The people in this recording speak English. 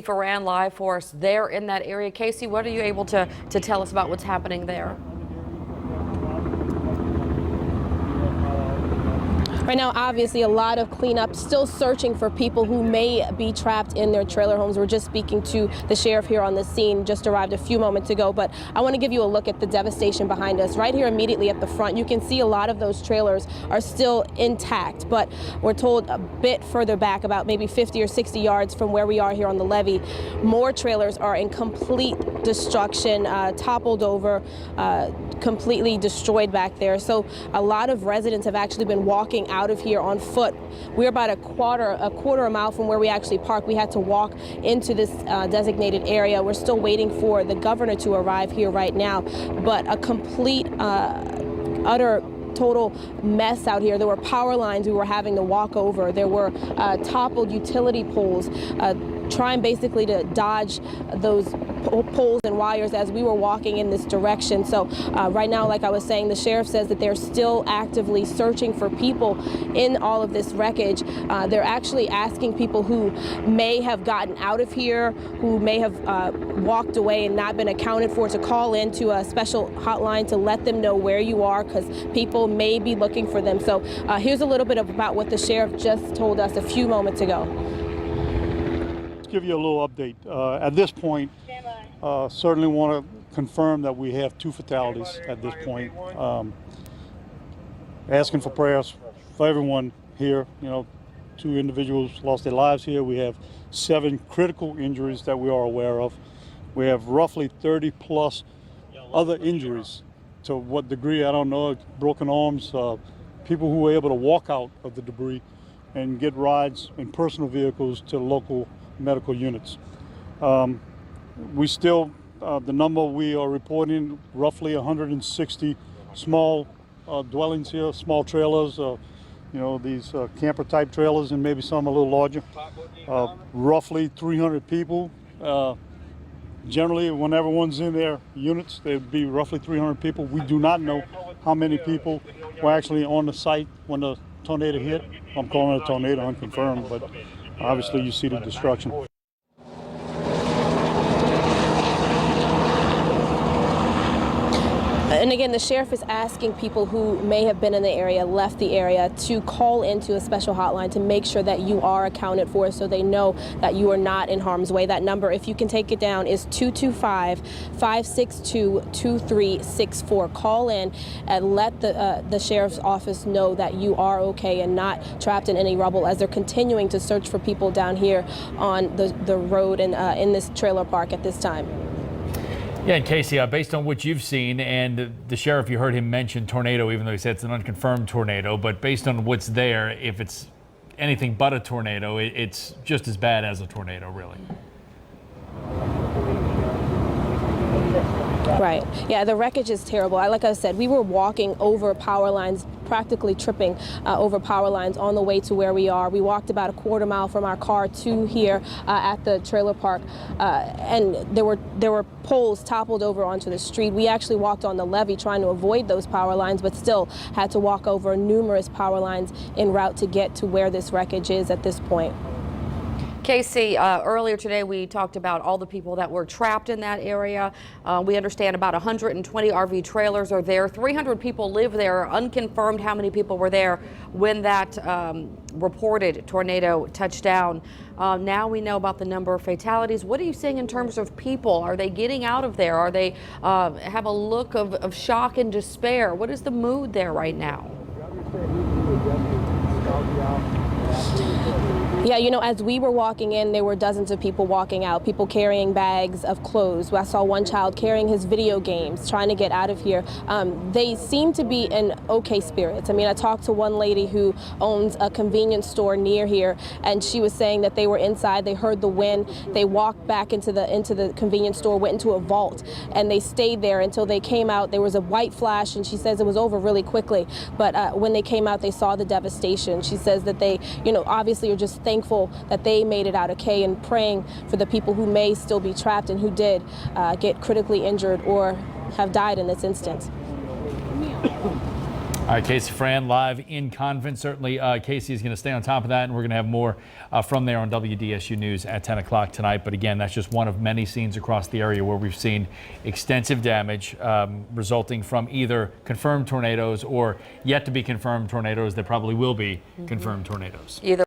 Ferran live for us there in that area. Casey, what are you able to tell us about what's happening there? Right now, obviously, a lot of cleanup, still searching for people who may be trapped in their trailer homes. We're just speaking to the sheriff here on the scene, just arrived a few moments ago, but I want to give you a look at the devastation behind us. Right here immediately at the front, you can see a lot of those trailers are still intact, but we're told a bit further back, about maybe 50 or 60 yards from where we are here on the levee, more trailers are in complete destruction, toppled over, completely destroyed back there. So a lot of residents have actually been walking out of here on foot. We're about a quarter of a mile from where we actually park. We had to walk into this designated area. We're still waiting for the governor to arrive here right now, but a complete, utter total mess out here. There were power lines we were having to walk over. There were toppled utility poles, trying basically to dodge those poles and wires as we were walking in this direction. So right now, like I was saying, the sheriff says that they're still actively searching for people in all of this wreckage. They're actually asking people who may have gotten out of here, who may have walked away and not been accounted for, to call into a special hotline to let them know where you are, because people may be looking for them. So here's a little bit about what the sheriff just told us a few moments ago. Give you a little update. At this point, certainly want to confirm that we have 2 fatalities at this point. Asking for prayers for everyone here. You know, 2 individuals lost their lives here. We have 7 critical injuries that we are aware of. We have roughly 30 plus other injuries. To what degree, I don't know. Broken arms, people who were able to walk out of the debris and get rides in personal vehicles to local medical units. We still, the number we are reporting, roughly 160 small dwellings here, small trailers, you know, these camper type trailers, and maybe some a little larger. Roughly 300 people. Generally, when everyone's in their units, there'd be roughly 300 people. We do not know how many people were actually on the site when the tornado hit. I'm calling it a tornado, unconfirmed, but obviously you see the destruction. And again, the sheriff is asking people who may have been in the area, left the area, to call into a special hotline to make sure that you are accounted for, so they know that you are not in harm's way. That number, if you can take it down, is 225-562-2364. Call in and let the sheriff's office know that you are okay and not trapped in any rubble, as they're continuing to search for people down here on the road and in this trailer park at this time. Yeah, and Casey, based on what you've seen, and the sheriff, you heard him mention tornado, even though he said it's an unconfirmed tornado, but based on what's there, if it's anything but a tornado, it's just as bad as a tornado, really. Right. Yeah, the wreckage is terrible. Like I said, we were walking over power lines, practically tripping over power lines on the way to where we are. We walked about a quarter mile from our car to here at the trailer park, and there were poles toppled over onto the street. We actually walked on the levee trying to avoid those power lines, but still had to walk over numerous power lines en route to get to where this wreckage is at this point. Casey, earlier today we talked about all the people that were trapped in that area. We understand about 120 RV trailers are there. 300 people live there. Unconfirmed how many people were there when that reported tornado touched down. Now we know about the number of fatalities. What are you seeing in terms of people? Are they getting out of there? Are they have a look of shock and despair? What is the mood there right now? Yeah, you know, as we were walking in, there were dozens of people walking out, people carrying bags of clothes. I saw one child carrying his video games, trying to get out of here. They seem to be in okay spirits. I mean, I talked to one lady who owns a convenience store near here, and she was saying that they were inside, they heard the wind, they walked back into the convenience store, went into a vault, and they stayed there until they came out. There was a white flash, and she says it was over really quickly. But when they came out, they saw the devastation. She says that they, you know, obviously are just thankful that they made it out okay, and praying for the people who may still be trapped and who did get critically injured or have died in this instance. All right, Casey Fran live in Convent. Certainly, Casey is going to stay on top of that, and we're going to have more from there on WDSU News at 10 o'clock tonight. But again, that's just one of many scenes across the area where we've seen extensive damage resulting from either confirmed tornadoes or yet to be confirmed tornadoes that probably will be confirmed tornadoes. Either